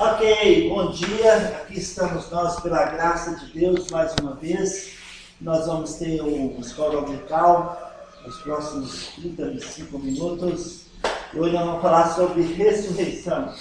Ok, bom dia. Aqui estamos nós pela graça de Deus mais uma vez. Nós vamos ter uma escola dominical nos próximos 35 minutos. E hoje nós vamos falar sobre ressurreição.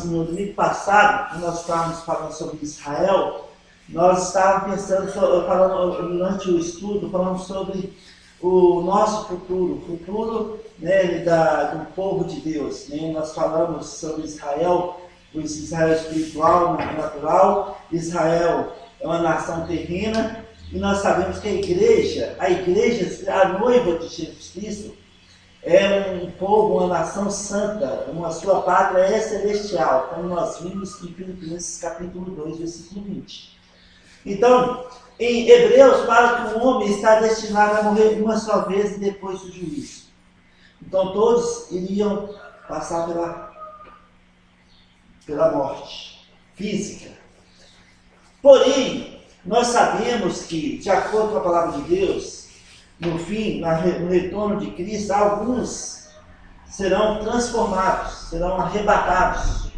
No domingo passado, quando nós estávamos falando sobre Israel, nós estávamos durante o estudo, falando sobre o nosso futuro, o futuro do povo de Deus. Nós falamos sobre Israel, o Israel espiritual, natural. Israel é uma nação terrena, e nós sabemos que a igreja, a noiva de Jesus Cristo, é um povo, uma nação santa, uma sua pátria é celestial, como nós vimos em Filipenses capítulo 2, versículo 20. Então, em Hebreus fala que o homem está destinado a morrer uma só vez e depois do juízo. Então todos iriam passar pela morte física. Porém, nós sabemos que, de acordo com a palavra de Deus, no fim, no retorno de Cristo, alguns serão transformados, serão arrebatados,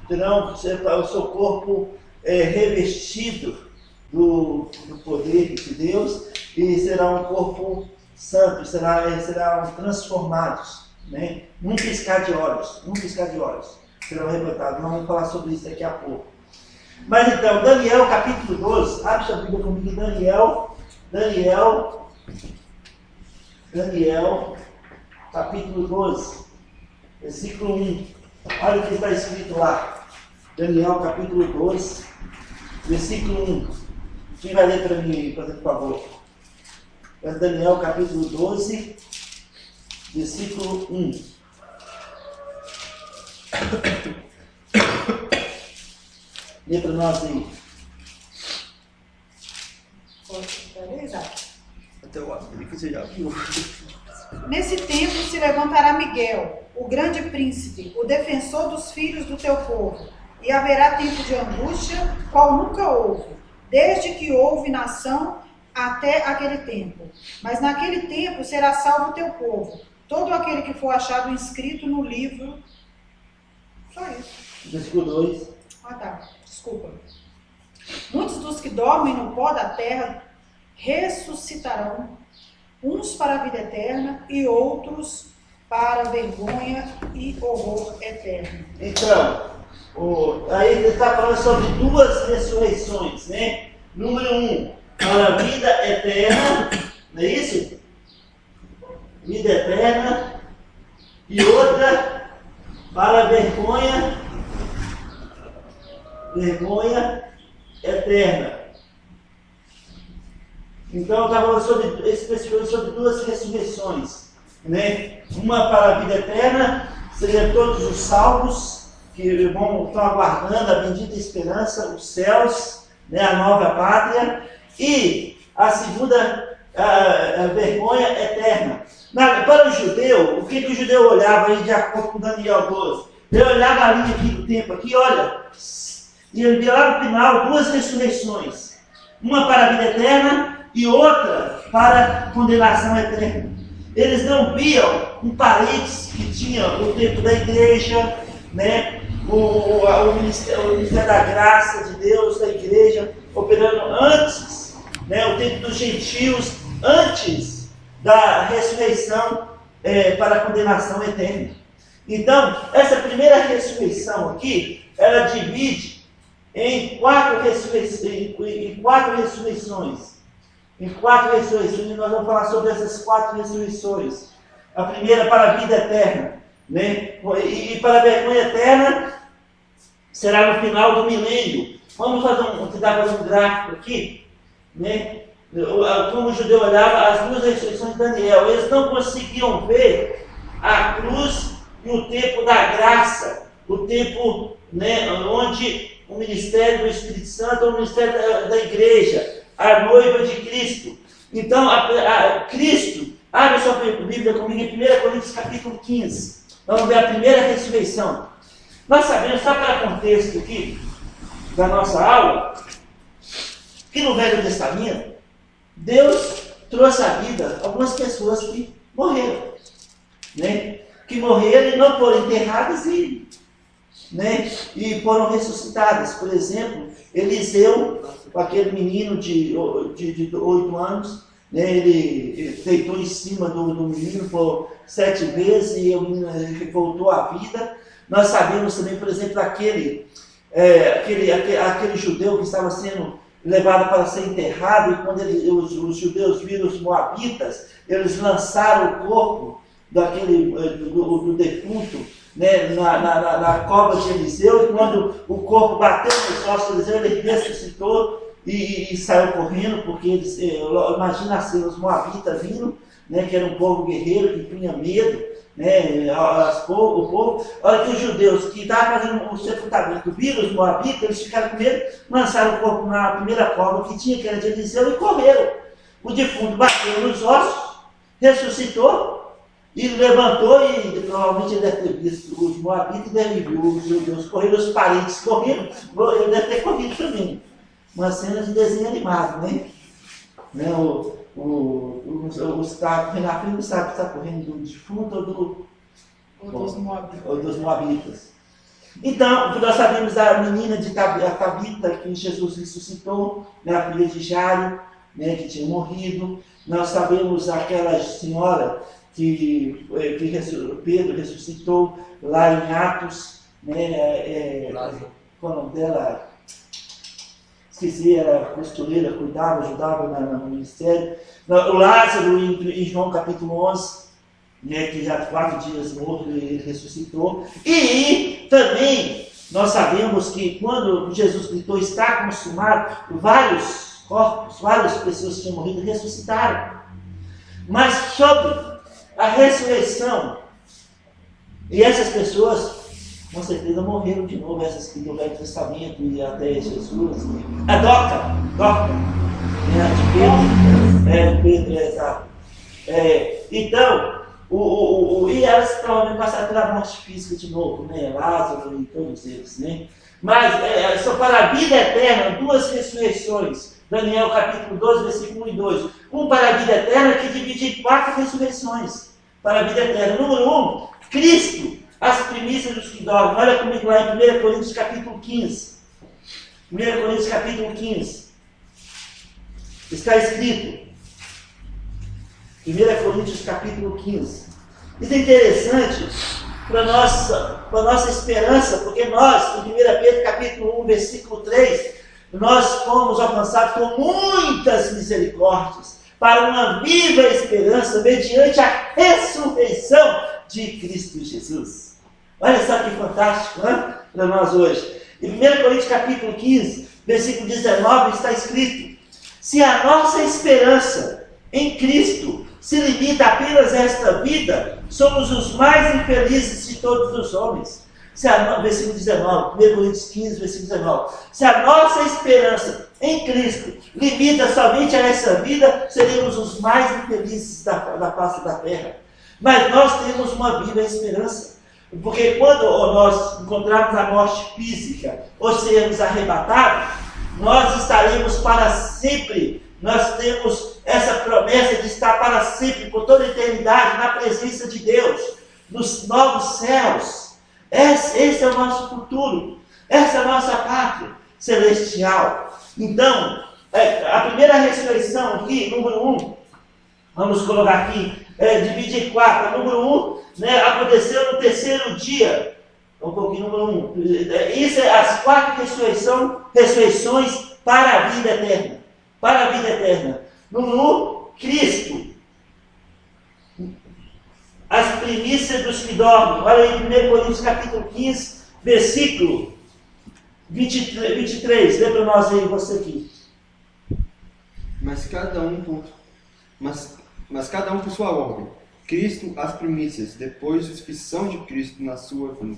terão o seu corpo revestido do poder de Deus, e será um corpo santo, serão transformados, num piscar de olhos, serão arrebatados. Nós vamos falar sobre isso daqui a pouco. Mas então, Daniel capítulo 12, abre sua Bíblia comigo, Daniel capítulo 12, versículo 1, olha o que está escrito lá. Daniel capítulo 12, versículo 1. Quem vai ler para mim aí, por favor? É Daniel capítulo 12, versículo 1. Lê para nós aí. Até o abrir que você já viu. Nesse tempo se levantará Miguel, o grande príncipe, o defensor dos filhos do teu povo, e haverá tempo de angústia, qual nunca houve, desde que houve nação até aquele tempo. Mas naquele tempo será salvo o teu povo, todo aquele que for achado inscrito no livro. Só isso. Versículo 2. Desculpa. Muitos dos que dormem no pó da terra ressuscitarão, uns para a vida eterna e outros para vergonha e horror eterno. Então, aí ele está falando sobre duas ressurreições, Número 1, para a vida eterna, não é isso? Vida eterna. E outra, para a vergonha eterna. Então, eu estava falando especificamente sobre duas ressurreições, Uma para a vida eterna, seria todos os salvos que estão aguardando a bendita esperança, os céus, a nova pátria, e a segunda, a vergonha eterna. Para o judeu, o que o judeu olhava aí de acordo com Daniel 12? Ele olhava a linha aqui do tempo, aqui, olha, e ele via lá no final duas ressurreições, uma para a vida eterna e outra para a condenação eterna. Eles não viam um parênteses que tinha o tempo da igreja, o ministério da graça de Deus, da igreja, operando antes, o tempo dos gentios, antes da ressurreição para a condenação eterna. Então, essa primeira ressurreição aqui, ela divide em quatro ressurreições. E nós vamos falar sobre essas quatro ressurreições. A primeira para a vida eterna, e para a vergonha eterna será no final do milênio. Vamos tentar fazer um gráfico aqui, como o judeu olhava as duas ressurreições de Daniel. Eles não conseguiam ver a cruz e o tempo da graça, o tempo onde o ministério do Espírito Santo é o ministério da igreja, a noiva de Cristo. Então, Cristo, abre sua Bíblia comigo em 1 Coríntios capítulo 15. Vamos ver a primeira ressurreição. Nós sabemos, só para contexto aqui da nossa aula, que no Velho Testamento, Deus trouxe à vida algumas pessoas que morreram, que morreram e não foram enterradas e né? E foram ressuscitadas. Por exemplo, Eliseu, aquele menino de 8 anos, né? Ele deitou em cima do menino por 7 vezes e o menino voltou à vida. Nós sabemos também, por exemplo, aquele judeu que estava sendo levado para ser enterrado, e quando os judeus viram os moabitas, eles lançaram o corpo do defunto, né, na cova de Eliseu, e quando o corpo bateu nos ossos de Eliseu, ele ressuscitou e saiu correndo, porque eles, imagina assim, os moabitas vindo, né, que era um povo guerreiro, que tinha medo, né, o povo, olha que os judeus que estavam fazendo o sepultamento viram os moabitas, eles ficaram com medo, lançaram o corpo na primeira cova que tinha, que era de Eliseu, e correram. O defunto bateu nos ossos, ressuscitou, e levantou, e provavelmente ele deve ter visto os moabitas, e deve ver os judeus correndo, os parentes correndo, ele deve ter corrido também. Uma cena de desenho animado, né? Os que está correndo na frente não sabe se está correndo do defunto ou dos moabitas. Então, nós sabemos da menina de Tabita, que Jesus ressuscitou, né, a filha de Jairo, né, que tinha morrido. Nós sabemos aquela senhora que Pedro ressuscitou lá em Atos, né, qual é o nome dela? Esqueci, era costureira, cuidava, ajudava no ministério. O Lázaro, em João capítulo 11, né, que já 4 dias morto, ele ressuscitou. E também nós sabemos que quando Jesus gritou, está consumado, vários corpos, várias pessoas que tinham morrido ressuscitaram. Mas sobre a ressurreição, e essas pessoas com certeza morreram de novo, essas que do Velho Testamento e até Jesus. A Doca, de Pedro, exato. Então, e elas provavelmente passaram pela morte física de novo, né? Lázaro e todos eles, né? Mas são para a vida eterna 2 ressurreições. Daniel capítulo 12, versículo 1 e 2. Para a vida eterna, que divide em 4 ressurreições. Para a vida eterna. Número 1, Cristo, as primícias dos que dormem. Olha comigo lá em 1 Coríntios capítulo 15. 1 Coríntios capítulo 15. Está escrito. 1 Coríntios capítulo 15. Isso é interessante para a nossa esperança, porque nós, em 1 Pedro capítulo 1, versículo 3, nós fomos alcançados com muitas misericórdias, para uma viva esperança, mediante a ressurreição de Cristo Jesus. Olha só que fantástico, né? Para nós hoje. Em 1 Coríntios capítulo 15, versículo 19, está escrito: se a nossa esperança em Cristo se limita apenas a esta vida, somos os mais infelizes de todos os homens. Versículo 19, 1 Coríntios 15, versículo 19. Se a nossa esperança em Cristo limita somente a essa vida, seríamos os mais infelizes da face da terra. Mas nós temos uma viva esperança. Porque quando nós encontrarmos a morte física ou sermos arrebatados, nós estaremos para sempre. Nós temos essa promessa de estar para sempre, por toda a eternidade, na presença de Deus, nos novos céus. Esse é o nosso futuro, essa é a nossa pátria celestial. Então, a primeira ressurreição aqui, número 1, vamos colocar aqui, divide em 4. Número 1, né, aconteceu no 3º dia. Um pouquinho, número 1. Isso é as 4 ressurreições para a vida eterna. Para a vida eterna. Número 1, Cristo. As primícias dos que dormem. Olha aí, 1 Coríntios capítulo 15, versículo 23. Lê para nós aí, você aqui. Mas cada um por sua ordem. Cristo, as primícias, depois a justificação de Cristo na sua vida.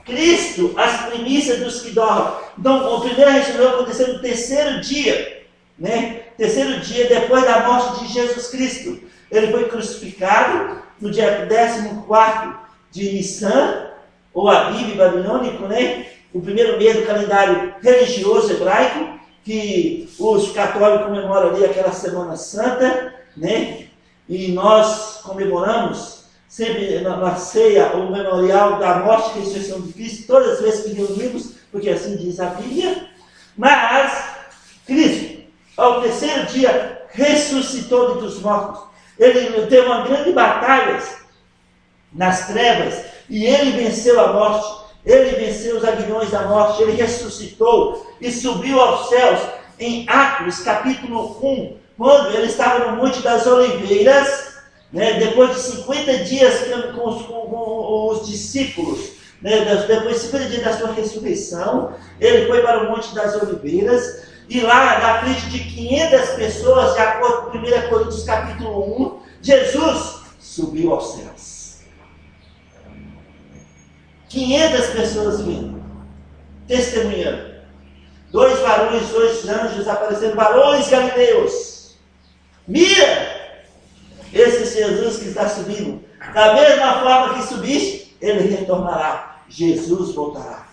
Cristo, as primícias dos que dormem. Então, a primeira ressurreição aconteceu no 3º dia, né? 3º dia depois da morte de Jesus Cristo. Ele foi crucificado no dia 14º de Nissan, ou Abib babilônico, né? O primeiro mês do calendário religioso hebraico, que os católicos comemoram ali aquela Semana Santa, né? E nós comemoramos sempre na ceia, o memorial da morte e ressurreição de Cristo, todas as vezes que reunimos, porque assim diz a Bíblia. Mas Cristo, ao terceiro dia, ressuscitou dentre os mortos. Ele teve uma grande batalha nas trevas e ele venceu a morte. Ele venceu os aguilhões da morte. Ele ressuscitou e subiu aos céus. Em Atos, capítulo 1, quando ele estava no Monte das Oliveiras, né, depois de 50 dias com os discípulos, né, depois de 50 dias da sua ressurreição, ele foi para o Monte das Oliveiras, e lá, na frente de 500 pessoas, de acordo com 1 Coríntios capítulo 1, Jesus subiu aos céus. 500 pessoas vindo, testemunhando. 2 varões, 2 anjos aparecendo, varões galileus. Mira! Esse Jesus que está subindo, da mesma forma que subiste, ele retornará. Jesus voltará.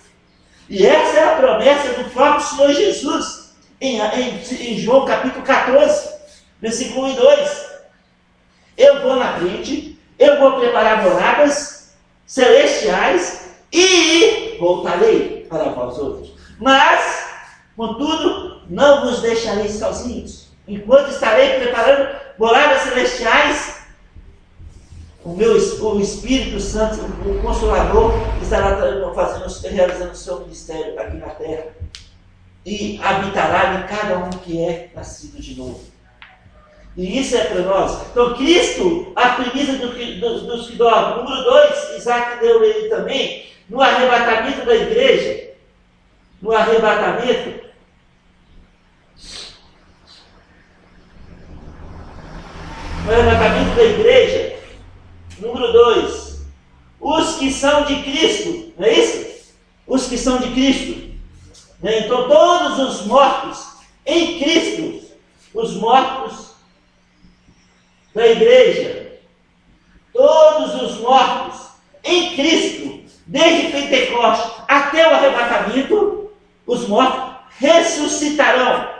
E essa é a promessa do próprio Senhor Jesus, em João capítulo 14, versículo 1 e 2. Eu vou na frente, eu vou preparar moradas celestiais e voltarei para vós outros. Mas, contudo, não vos deixarei sozinhos. Enquanto estarei preparando moradas celestiais, o Espírito Santo, o Consolador, estará realizando o seu ministério aqui na terra e habitará em cada um que é nascido de novo. E isso é para nós. Então, Cristo, a premissa dos que dormem. Número 2, Isaac deu ele também, no arrebatamento da igreja. No arrebatamento. No arrebatamento da igreja. Número 2, os que são de Cristo, não é isso? Os que são de Cristo. Então, todos os mortos em Cristo, os mortos da igreja, todos os mortos em Cristo, desde Pentecostes até o arrebatamento, os mortos ressuscitarão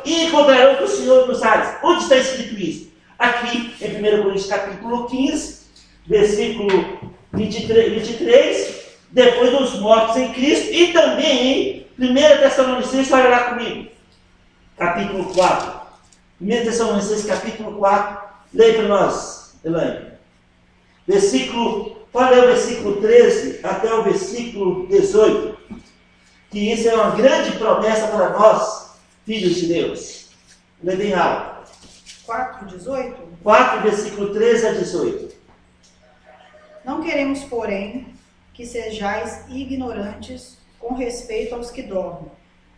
e encontrarão com o Senhor nos ares. Onde está escrito isso? Aqui em 1 Coríntios capítulo 15, versículo 23, depois dos mortos em Cristo, e também em 1 Tessalonicenses, olha lá comigo, capítulo 4. 1 Tessalonicenses capítulo 4, leia para nós, Elaine. Pode ler o versículo 13 até o versículo 18, que isso é uma grande promessa para nós, filhos de Deus. Lê bem alto. 4:18? 4, versículo 13 a 18. Não queremos, porém, que sejais ignorantes com respeito aos que dormem,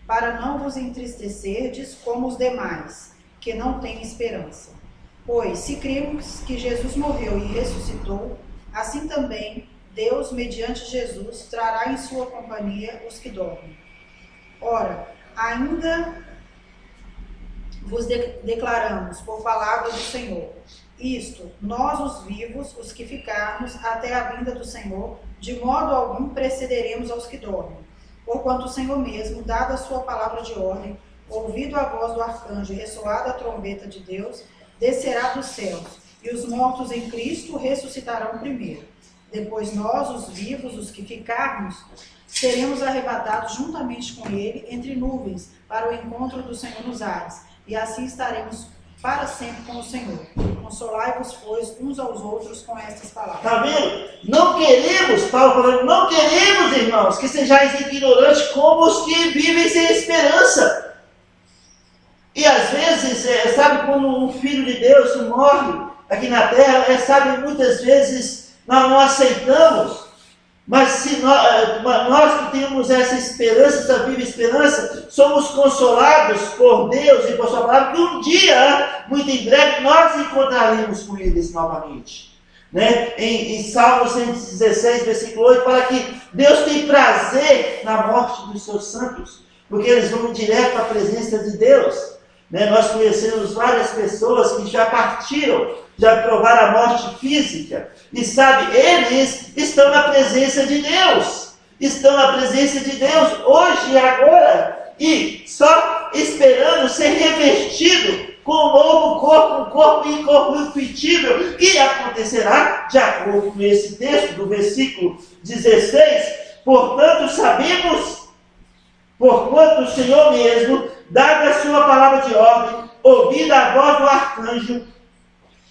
para não vos entristecerdes como os demais, que não têm esperança. Pois, se cremos que Jesus morreu e ressuscitou, assim também Deus, mediante Jesus, trará em sua companhia os que dormem. Ora, ainda vos declaramos por palavra do Senhor, isto, nós os vivos, os que ficarmos até a vinda do Senhor, de modo algum precederemos aos que dormem. Porquanto o Senhor mesmo, dada a sua palavra de ordem, ouvido a voz do arcanjo e ressoada a trombeta de Deus, descerá dos céus, e os mortos em Cristo ressuscitarão primeiro. Depois nós, os vivos, os que ficarmos, seremos arrebatados juntamente com ele entre nuvens, para o encontro do Senhor nos ares, e assim estaremos para sempre com o Senhor. Consolai-vos, pois, uns aos outros com estas palavras. Está vendo? Não queremos, Paulo falando, não queremos, irmãos, que sejais ignorantes como os que vivem sem esperança. E às vezes, sabe, quando um filho de Deus morre aqui na terra, sabe, muitas vezes nós não aceitamos. Mas se nós que temos essa esperança, essa viva esperança, somos consolados por Deus e por sua palavra, que um dia, muito em breve, nós encontraremos com eles novamente. Né? Em Salmo 116, versículo 8, fala que Deus tem prazer na morte dos seus santos, porque eles vão direto à presença de Deus. Né? Nós conhecemos várias pessoas que já partiram, já provaram a morte física, e sabe, eles estão na presença de Deus, hoje e agora, e só esperando ser revestido com um novo corpo, um corpo incorruptível, que acontecerá, de acordo com esse texto do versículo 16, portanto sabemos, porquanto o Senhor mesmo, dada a sua palavra de ordem, ouvida a voz do arcanjo,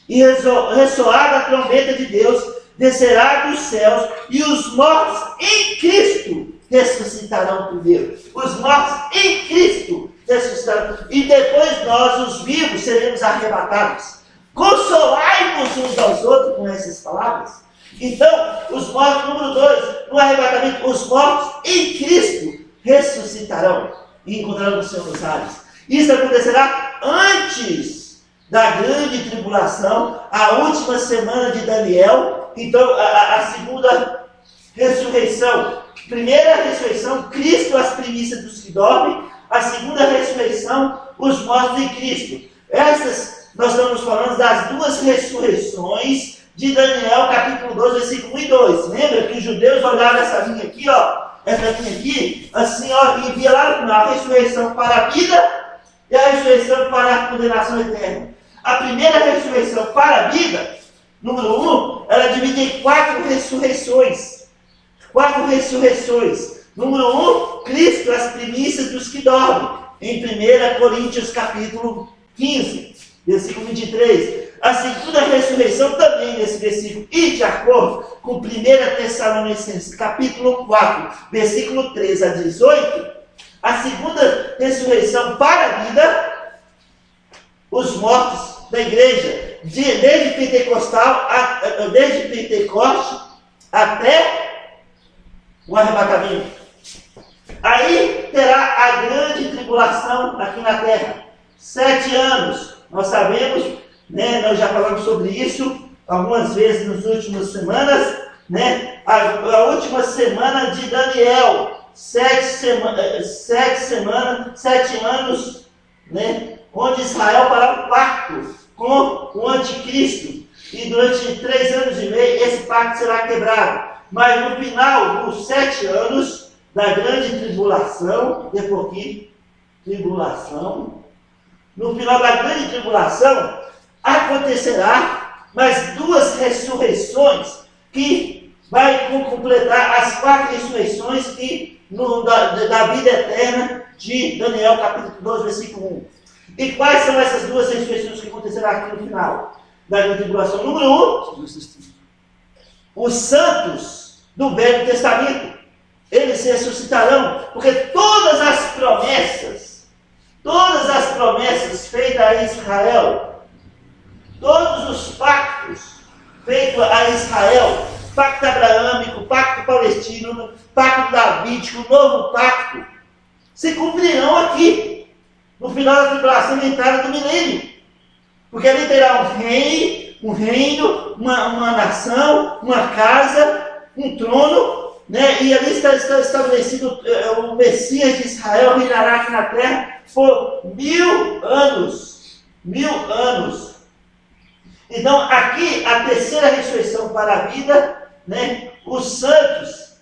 e ressoada a trombeta de Deus, descerá dos céus, e os mortos em Cristo ressuscitarão primeiro. Os mortos em Cristo ressuscitarão. E depois nós, os vivos, seremos arrebatados. Consolai-vos uns aos outros com essas palavras. Então, os mortos, número 2, no arrebatamento, os mortos em Cristo ressuscitarão e encontrarão o Senhor nos ares. Isso acontecerá antes da grande tribulação, a última semana de Daniel. Então, a segunda ressurreição. Primeira ressurreição, Cristo as primícias dos que dormem. A segunda ressurreição, os mortos em Cristo. Essas, nós estamos falando das duas ressurreições de Daniel, capítulo 2, versículo 1 e 2. Lembra que os judeus olharam essa linha aqui, ó, essa linha aqui, assim, ó, e via lá no final a ressurreição para a vida e a ressurreição para a condenação eterna. A primeira ressurreição para a vida, número 1, ela divide em 4 ressurreições. 4 ressurreições. Número 1, Cristo, as primícias dos que dormem. Em 1 Coríntios capítulo 15, versículo 23. A segunda ressurreição também nesse versículo. E de acordo com 1 Tessalonicenses capítulo 4, versículo 13 a 18, a segunda ressurreição para a vida, os mortos da igreja, desde Pentecoste até o arrebatamento. Aí terá a grande tribulação aqui na terra. 7 anos. Nós sabemos, né, nós já falamos sobre isso algumas vezes nas últimas semanas, né? A última semana de Daniel. 7 anos, né? Onde Israel fará um pacto com o anticristo. E durante 3 anos e meio esse pacto será quebrado. Mas no final dos 7 anos da grande tribulação, depois que tribulação, no final da grande tribulação, acontecerá mais 2 ressurreições que vai completar as 4 ressurreições que, da vida eterna de Daniel capítulo 2, versículo 1. E quais são essas 2 ressurreições que acontecerão aqui no final da grande tribulação? Número 1, os santos do Velho Testamento, eles ressuscitarão, porque todas as promessas feitas a Israel, todos os pactos feitos a Israel, pacto abraâmico, pacto palestino, pacto davídico, novo pacto, se cumprirão aqui, no final da tribulação e entrada do milênio, porque ali terá um rei, um reino, uma nação, uma casa, um trono, né? E ali está estabelecido o Messias de Israel reinará aqui na terra por 1000 anos. 1000 anos. Então, aqui a terceira ressurreição para a vida, né? Os santos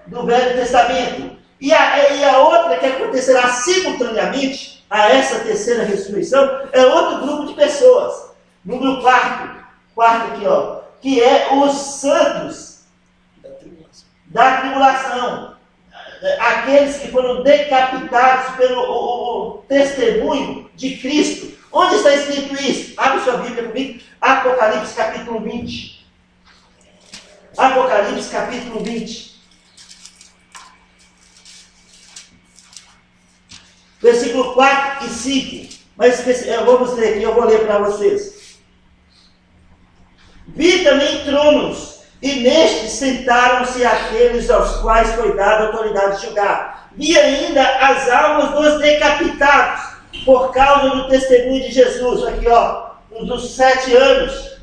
do Velho Testamento. E a outra que acontecerá simultaneamente a essa terceira ressurreição é outro grupo de pessoas. Número 4 aqui, ó, que é os santos da tribulação. Aqueles que foram decapitados pelo testemunho de Cristo. Onde está escrito isso? Abre sua Bíblia comigo. Apocalipse capítulo 20. Apocalipse capítulo 20. Versículo 4 e 5. Mas vamos ler aqui, eu vou ler para vocês. Vi também tronos, e nestes sentaram-se aqueles aos quais foi dada a autoridade de julgar. Vi ainda as almas dos decapitados, por causa do testemunho de Jesus, aqui ó, dos 7 anos,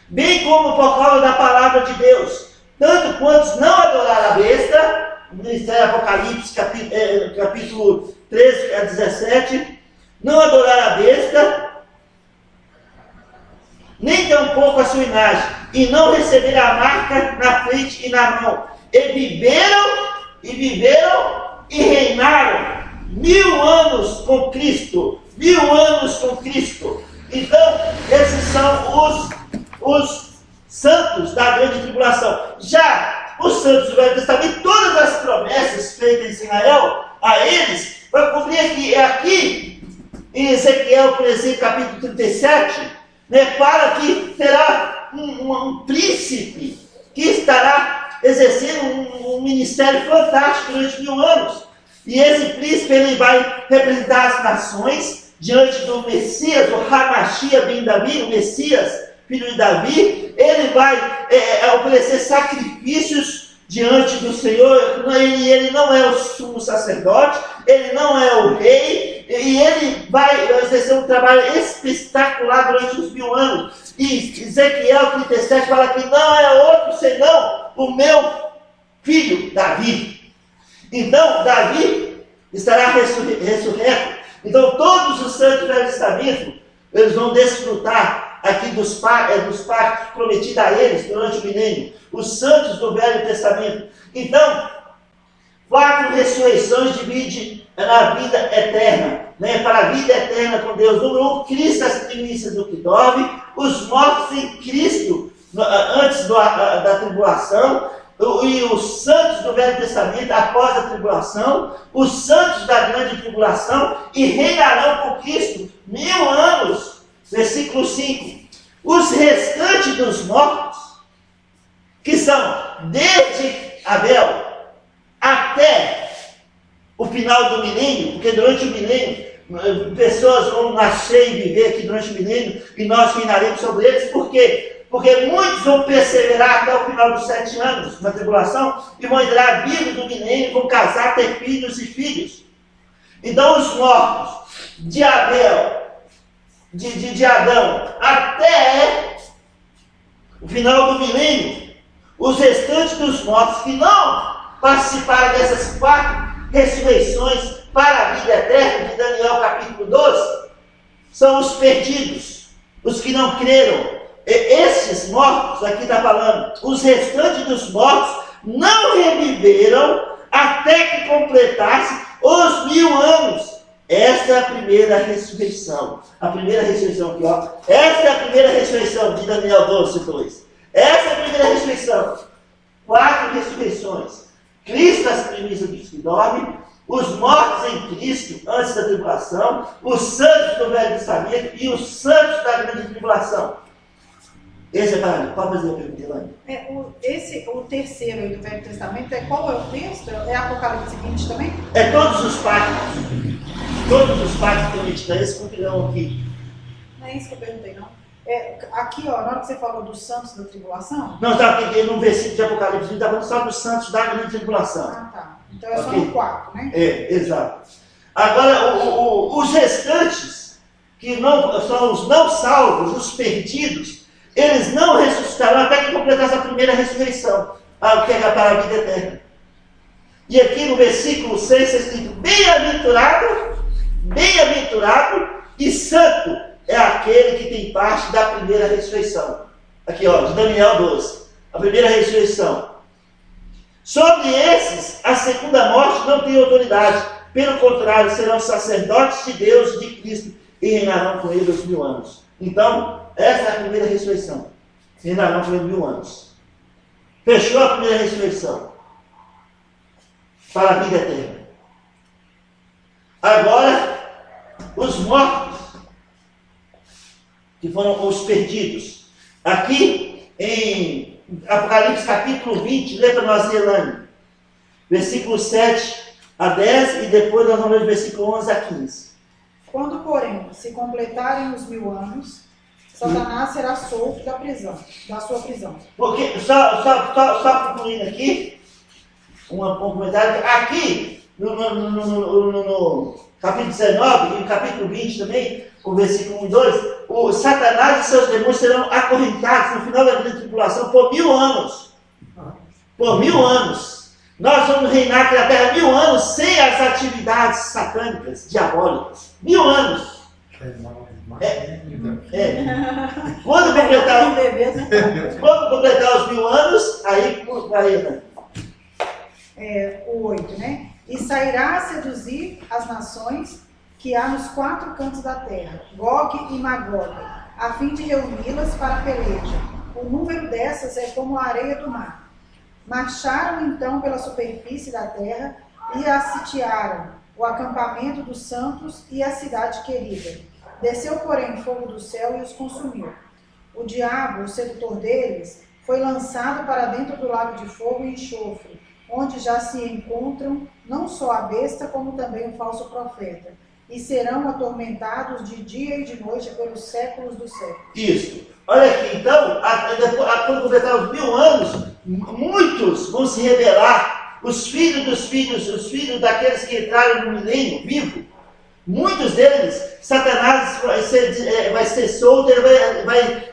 bem como por causa da palavra de Deus, tanto quantos não adoraram a besta, Ministério Apocalipse, capítulo 13 a 17, não adoraram a besta, nem tampouco a sua imagem, e não receberam a marca na frente e na mão, e viveram e reinaram 1000 anos com Cristo. 1000 anos com Cristo. Então, esses são os santos da grande tribulação. Já os santos do Velho Testamento, todas as promessas feitas em Israel a eles, vai cumprir aqui em Ezequiel, por exemplo, capítulo 37, né, para que terá um príncipe que estará exercendo um ministério fantástico durante 1000 anos. E esse príncipe ele vai representar as nações diante do Messias, o Hamashia ben Davi, o Messias, filho de Davi. Ele vai oferecer sacrifícios diante do Senhor. Ele não é o sumo sacerdote, ele não é o rei, e ele vai exercer um trabalho espetacular durante os 1000 anos. E Ezequiel 37 fala que não é outro senão o meu filho Davi. Então, Davi estará ressurreto. Então, todos os santos do Velho Testamento, eles vão desfrutar aqui dos pactos prometidos a eles durante o milênio. Os santos do Velho Testamento. Então, 4 ressurreições divide na vida eterna, né? Para a vida eterna com Deus. Número 1, Cristo, as primícias do que dorme. Os mortos em Cristo, antes da tribulação. E os santos do Velho Testamento após a tribulação, os santos da grande tribulação, e reinarão com Cristo 1000 anos. Versículo 5. Os restantes dos mortos, que são desde Abel até o final do milênio, porque durante o milênio pessoas vão nascer e viver aqui durante o milênio, e nós reinaremos sobre eles. Por quê? Porque muitos vão perseverar até o final dos 7 anos na tribulação e vão entrar vivos do milênio, vão casar, ter filhos e filhos. Então os mortos de Abel, de Adão, até o final do milênio, os restantes dos mortos que não participaram dessas 4 ressurreições para a vida eterna, de Daniel capítulo 12, são os perdidos, os que não creram. Esses mortos, aqui está falando, os restantes dos mortos não reviveram até que completasse os 1000 anos. Esta é a primeira ressurreição. A primeira ressurreição aqui, ó. Esta é a primeira ressurreição de Daniel 12, 2. Esta é a primeira ressurreição. 4 ressurreições. Cristo, as primícias dos que dormem, os mortos em Cristo, antes da tribulação, os santos do Velho Testamento e os santos da grande tribulação. Esse é para mim. Pode fazer a pergunta, Elaine? O terceiro aí do Velho Testamento, qual é o texto? É Apocalipse 20 também? É todos os pactos. Todos os pactos prometidos, eles cumprirão aqui. Não é isso que eu perguntei, não. Aqui, ó, na hora que você falou dos santos da tribulação... Não, tá, porque no versículo de Apocalipse 20 está falando só dos santos da grande tribulação. Ah, tá. Então é só no 4, né? Exato. Agora, os restantes, que não são os não salvos, os perdidos, eles não ressuscitarão até que completasse a primeira ressurreição, que é para a vida eterna. E aqui no versículo 6 está escrito: bem-aventurado e santo é aquele que tem parte da primeira ressurreição. Aqui, ó, de Daniel 12, a primeira ressurreição. Sobre esses, a segunda morte não tem autoridade. Pelo contrário, serão sacerdotes de Deus e de Cristo e reinarão com ele os 1000 anos. Então, essa é a primeira ressurreição. Reinarão com ele 1000 anos. Fechou a primeira ressurreição para a vida eterna. Agora, os mortos, que foram os perdidos. Aqui em Apocalipse capítulo 20, lê para nós, Elaine, versículo 7 a 10, e depois nós vamos ler versículo 11 a 15. Quando, porém, se completarem os 1000 anos, Satanás será solto da sua prisão. Porque, só concluindo aqui, um comentário. Aqui, no capítulo 19 e no capítulo 20 também, o versículo 1 e 2, o Satanás e seus demônios serão acorrentados no final da grande tribulação por 1000 anos. Por 1000 anos. Nós vamos reinar aqui na terra 1000 anos sem as atividades satânicas, diabólicas. 1000 anos. Quando completar os 1000 anos, aí vai, né? O 8, né? e sairá a seduzir as nações que há nos 4 cantos da terra, Gog e Magog, a fim de reuni-las para a peleja. O número dessas é como a areia do mar. Marcharam então pela superfície da terra e a sitiaram, o acampamento dos santos e a cidade querida. Desceu, porém, fogo do céu e os consumiu. O diabo, o sedutor deles, foi lançado para dentro do lago de fogo e enxofre, onde já se encontram não só a besta, como também o falso profeta, e serão atormentados de dia e de noite pelos séculos dos séculos. Isso. Olha aqui, então, quando completar os 1000 anos, muitos vão se rebelar, os filhos dos filhos, os filhos daqueles que entraram no milênio vivo, muitos deles, Satanás vai ser solto, ele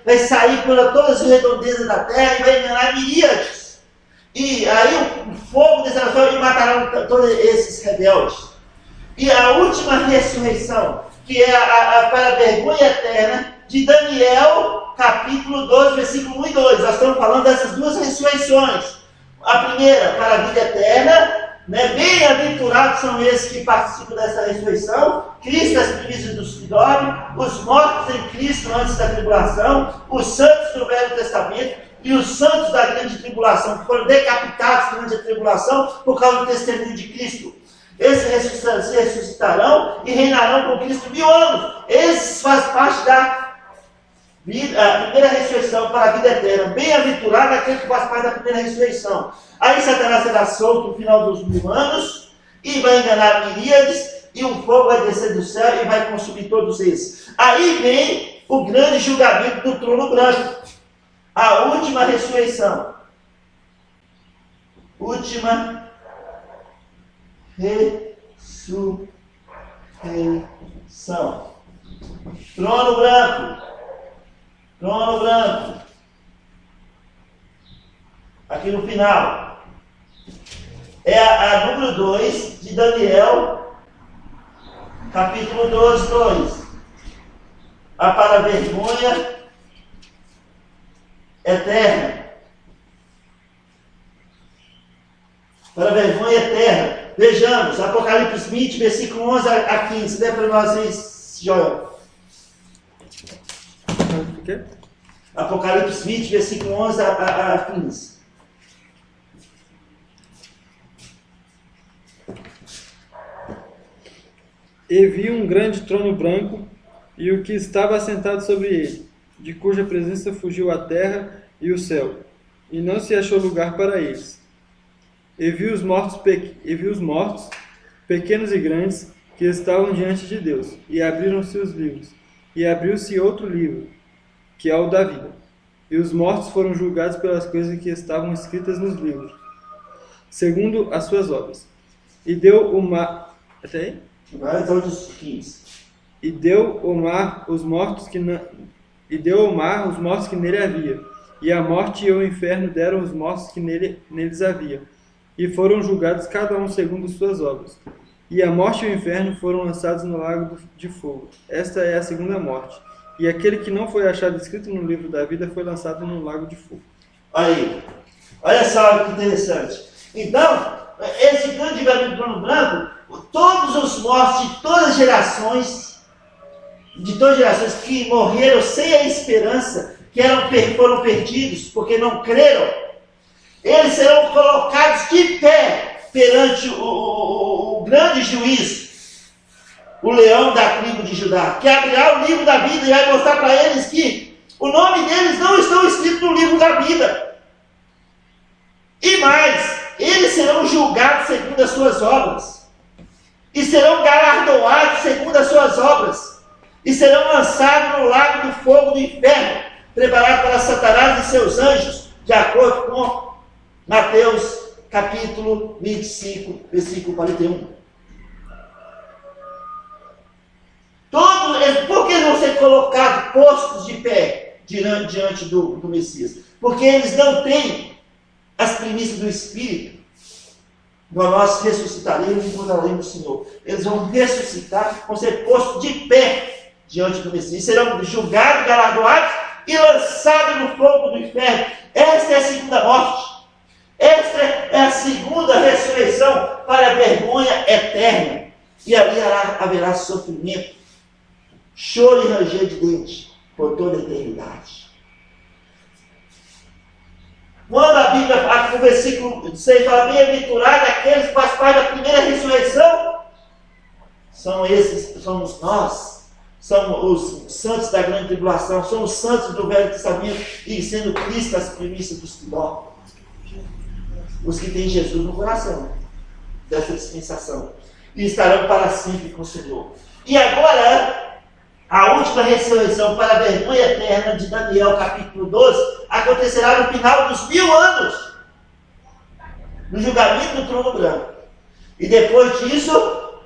vai sair por todas as redondezas da terra e vai enganar miríades. E aí o fogo descerá e matará todos esses rebeldes. E a última ressurreição, que é para a vergonha eterna, de Daniel, capítulo 12, versículo 1 e 2. Nós estamos falando dessas duas ressurreições. A primeira, para a vida eterna, né? Bem-aventurados são esses que participam dessa ressurreição. Cristo, as primícias dos que dormem, os mortos em Cristo antes da tribulação, os santos do Velho Testamento e os santos da grande tribulação, que foram decapitados durante a tribulação por causa do testemunho de Cristo. Esses se ressuscitarão e reinarão com Cristo 1000 anos. Esses fazem parte da a primeira ressurreição para a vida eterna. Bem-aventurado aquele que faz parte da primeira ressurreição. Aí Satanás será solto no final dos 1000 anos e vai enganar miríades, e o fogo vai descer do céu e vai consumir todos esses. Aí vem o grande julgamento do trono branco. A última ressurreição. Última ressurreição. Trono branco. Trono branco. Aqui no final. É a número 2 de Daniel, capítulo 12, 2. A para a vergonha eterna. Para a vergonha eterna. Vejamos, Apocalipse 20, versículo 11 a 15. Dê para nós aí, Joel. Apocalipse 20, versículo 11 a 15. E vi um grande trono branco, e o que estava assentado sobre ele, de cuja presença fugiu a terra e o céu, e não se achou lugar para eles. E vi os mortos, pequenos e grandes, que estavam diante de Deus, e abriram-se os livros. E abriu-se outro livro, que é o da vida. E os mortos foram julgados pelas coisas que estavam escritas nos livros, segundo as suas obras. E deu o mar... Até aí? Agora então dos 15. E deu o mar os mortos que nele havia, e a morte e o inferno deram os mortos que neles havia, e foram julgados cada um segundo suas obras. E a morte e o inferno foram lançados no lago de fogo. Esta é a segunda morte. E aquele que não foi achado escrito no livro da vida foi lançado no lago de fogo. Aí, olha só que interessante. Então, esse grande julgamento do trono branco, todos os mortos de todas as gerações, que morreram sem a esperança, que foram perdidos porque não creram, eles serão colocados de pé perante o grande juiz, o leão da tribo de Judá, que abrirá o livro da vida e vai mostrar para eles que o nome deles não estão escrito no livro da vida. E mais, eles serão julgados segundo as suas obras, e serão galardoados segundo as suas obras, e serão lançados no lago do fogo do inferno, preparado para Satanás e seus anjos, de acordo com Mateus capítulo 25, versículo 41. Por que eles vão ser colocados, postos de pé diante do Messias? Porque eles não têm as primícias do Espírito. Nós ressuscitaremos e encontraremos o Senhor. Eles vão ressuscitar, vão ser postos de pé diante do Messias. Serão julgados, galardoados e lançados no fogo do inferno. Esta é a segunda morte. Esta é a segunda ressurreição para a vergonha eterna, e ali haverá sofrimento, choro e ranger de dentes por toda a eternidade. Quando a Bíblia, no versículo 6, fala, bem-aventurado aqueles que fazem parte da primeira ressurreição, somos nós, somos os santos da grande tribulação, somos os santos do Velho Testamento, e sendo Cristo as primícias dos que dormem. Os que têm Jesus no coração, dessa dispensação, e estarão para sempre com o Senhor. E agora, a última ressurreição para a vergonha eterna de Daniel, capítulo 12, acontecerá no final dos 1000 anos, no julgamento do trono branco. E depois disso,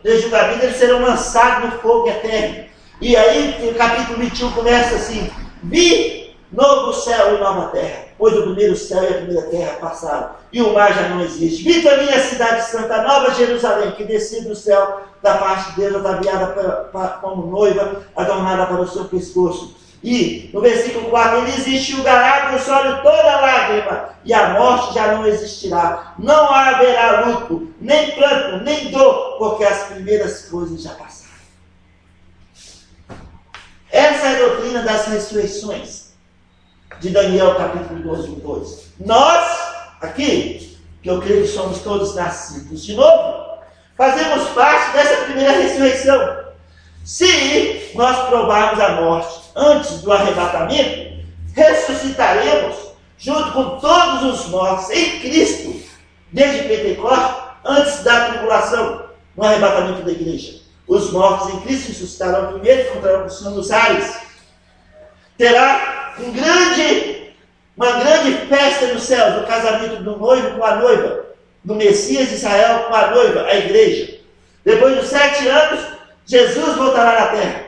do julgamento, eles serão lançados no fogo eterno. E aí, o capítulo 21 começa assim: vi novo céu e nova terra, pois o primeiro céu e a primeira terra passaram, e o mar já não existe. Vi também a cidade santa, Nova Jerusalém, que descia do céu da parte de Deus, ataviada como noiva, adornada para o seu pescoço. E, no versículo 4, ele existe o garado do sol de toda lágrima, e a morte já não existirá. Não haverá luto, nem pranto, nem dor, porque as primeiras coisas já passaram. Essa é a doutrina das ressurreições de Daniel, capítulo 12, 2. Nós, aqui, que eu creio que somos todos nascidos de novo, fazemos parte dessa primeira ressurreição. Se nós provarmos a morte antes do arrebatamento, ressuscitaremos junto com todos os mortos em Cristo, desde Pentecostes, antes da tribulação, no arrebatamento da igreja. Os mortos em Cristo ressuscitarão primeiro e encontrarão o Senhor nos ares. Terá uma grande festa no céu, do casamento do noivo com a noiva, do Messias de Israel com a noiva, a igreja. Depois dos 7 anos, Jesus voltará na terra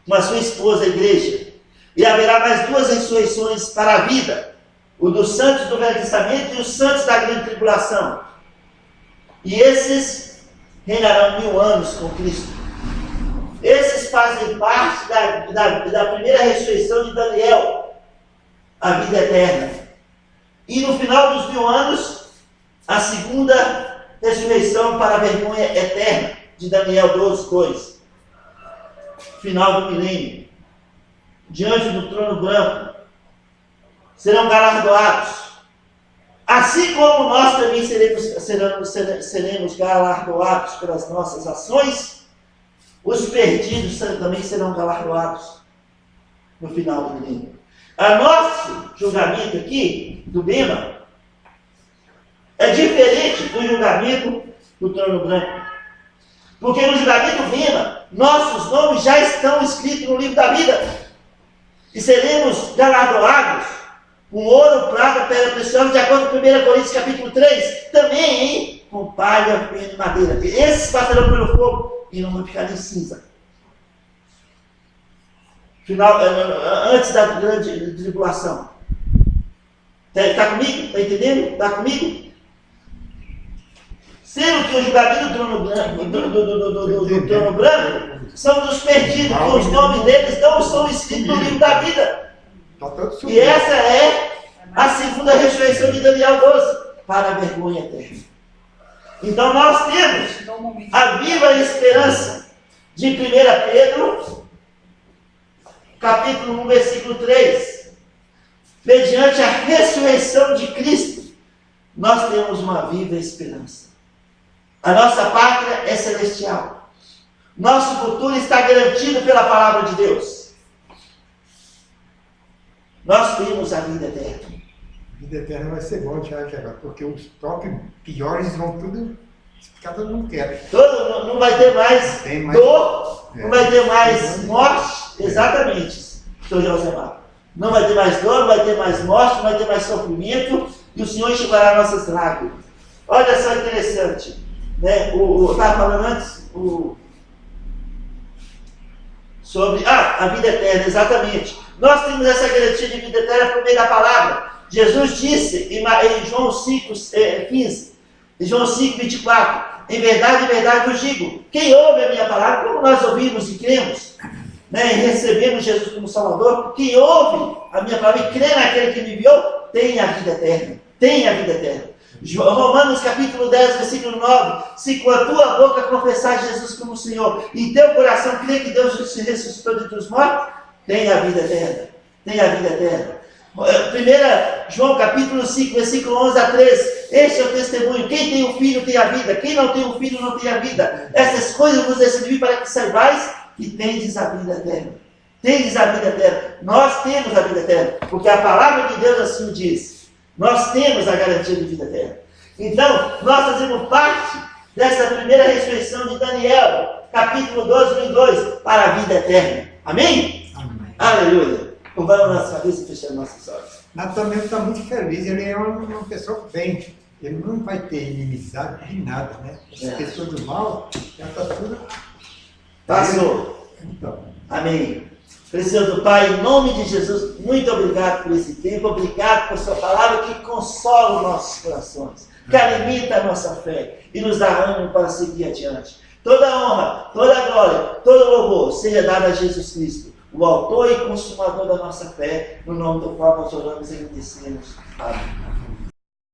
com a sua esposa, a igreja. E haverá mais 2 ressurreições para a vida: o dos santos do Velho Testamento e os santos da grande tribulação. E esses reinarão 1000 anos com Cristo. Esses fazem parte da primeira ressurreição de Daniel, a vida eterna. E no final dos 1000 anos, a segunda ressurreição para a vergonha eterna, de Daniel 12, 2. Final do milênio. Diante do trono branco, serão galardoados. Assim como nós também seremos galardoados pelas nossas ações, os perdidos também serão galardoados no final do milênio. O nosso julgamento aqui, do Bema, é diferente do julgamento do trono branco. Porque no julgamento Bema, nossos nomes já estão escritos no livro da vida. E seremos galardoados com ouro, prata, pedra preciosa, de acordo com 1 Coríntios capítulo 3, também com palha, feno e madeira. Esses passarão pelo fogo e não vão ficar em cinza. Final, antes da grande tribulação. Está comigo? Está entendendo? Está comigo? Sendo que o julgamento do trono branco são dos perdidos, que os nomes deles não são escritos no livro da vida. E essa é a segunda ressurreição de Daniel 12, para a vergonha eterna. Então nós temos a viva esperança de 1 Pedro, capítulo 1, versículo 3. Mediante a ressurreição de Cristo, nós temos uma viva esperança. A nossa pátria é celestial. Nosso futuro está garantido pela palavra de Deus. Nós temos a vida eterna. A vida eterna vai ser bom, Tiago, porque os próprios piores vão tudo ficar, todo mundo quer. Não vai ter mais dor, não vai ter mais morte. Exatamente, Sr. Josemar. Não vai ter mais dor, não vai ter mais morte, não vai ter mais sofrimento, e o Senhor enxugará nossas lágrimas. Olha só interessante, né? Eu estava falando antes sobre a vida eterna, exatamente. Nós temos essa garantia de vida eterna por meio da palavra. Jesus disse em João 5:15, em João 5:24, em verdade vos digo, quem ouve a minha palavra, como nós ouvimos e cremos, né, e recebemos Jesus como Salvador, quem ouve a minha palavra e crê naquele que me enviou, tem a vida eterna. Tem a vida eterna. Romanos capítulo 10, versículo 9. Se com a tua boca confessar Jesus como Senhor e em teu coração crer que Deus se ressuscitou dentre os mortos, tem a vida eterna. Tem a vida eterna. 1 João capítulo 5, versículo 11 a 13. Este é o testemunho. Quem tem um filho tem a vida. Quem não tem um filho não tem a vida. Essas coisas vos escrevi para que saibais que tendes a vida eterna. Tendes a vida eterna. Nós temos a vida eterna. Porque a palavra de Deus assim diz. Nós temos a garantia de vida eterna. Então, nós fazemos parte dessa primeira ressurreição de Daniel, capítulo 12, 1 e 2, para a vida eterna. Amém? Amém. Aleluia. Curvamos nossa cabeça e fechando nossos olhos. Natan está muito feliz, ele é uma pessoa bem. Ele não vai ter inimizade de nada, né? Essa pessoa do mal, já está tudo. Passou. Então, Amém. Precioso Pai, em nome de Jesus, muito obrigado por esse tempo, obrigado por sua palavra que consola os nossos corações, que alimenta a nossa fé e nos dá ânimo para seguir adiante. Toda honra, toda glória, todo louvor seja dado a Jesus Cristo, o autor e consumador da nossa fé, no nome do qual nós oramos e agradecemos. Amém.